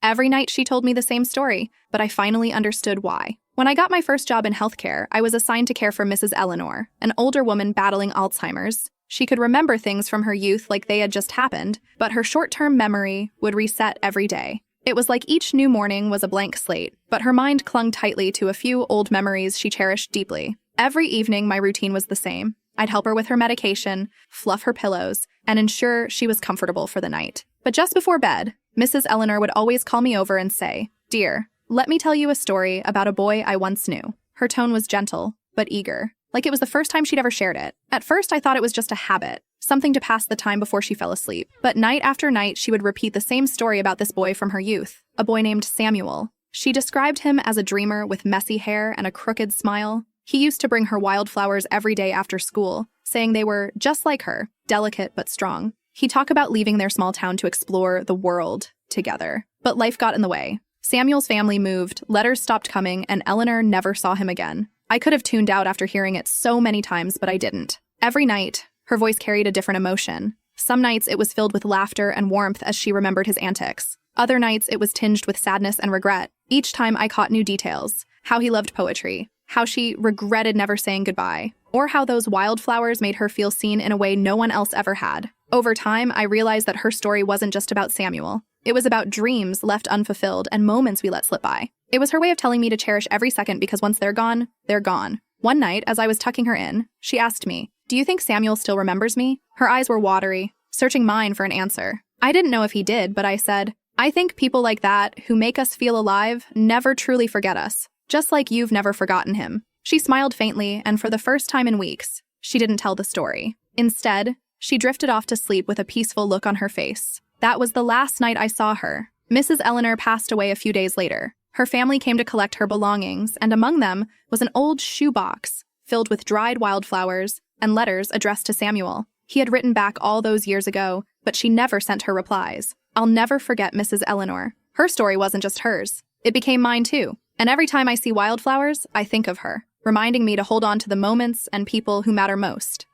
Every night she told me the same story, but I finally understood why. When I got my first job in healthcare, I was assigned to care for Mrs. Eleanor, an older woman battling Alzheimer's. She could remember things from her youth like they had just happened, but her short-term memory would reset every day. It was like each new morning was a blank slate, but her mind clung tightly to a few old memories she cherished deeply. Every evening, my routine was the same. I'd help her with her medication, fluff her pillows, and ensure she was comfortable for the night. But just before bed, Mrs. Eleanor would always call me over and say, "Dear, let me tell you a story about a boy I once knew." Her tone was gentle, but eager, like it was the first time she'd ever shared it. At first, I thought it was just a habit, something to pass the time before she fell asleep. But night after night, she would repeat the same story about this boy from her youth, a boy named Samuel. She described him as a dreamer with messy hair and a crooked smile. He used to bring her wildflowers every day after school, saying they were just like her, delicate but strong. He'd talk about leaving their small town to explore the world together. But life got in the way. Samuel's family moved, letters stopped coming, and Eleanor never saw him again. I could have tuned out after hearing it so many times, but I didn't. Every night, her voice carried a different emotion. Some nights it was filled with laughter and warmth as she remembered his antics. Other nights it was tinged with sadness and regret. Each time I caught new details. How he loved poetry, how she regretted never saying goodbye, or how those wildflowers made her feel seen in a way no one else ever had. Over time, I realized that her story wasn't just about Samuel. It was about dreams left unfulfilled and moments we let slip by. It was her way of telling me to cherish every second because once they're gone, they're gone. One night, as I was tucking her in, she asked me, "Do you think Samuel still remembers me?" Her eyes were watery, searching mine for an answer. I didn't know if he did, but I said, "I think people like that, who make us feel alive, never truly forget us. Just like you've never forgotten him." She smiled faintly, and for the first time in weeks, she didn't tell the story. Instead, she drifted off to sleep with a peaceful look on her face. That was the last night I saw her. Mrs. Eleanor passed away a few days later. Her family came to collect her belongings, and among them was an old shoebox filled with dried wildflowers and letters addressed to Samuel. He had written back all those years ago, but she never sent her replies. I'll never forget Mrs. Eleanor. Her story wasn't just hers. It became mine too. And every time I see wildflowers, I think of her, reminding me to hold on to the moments and people who matter most.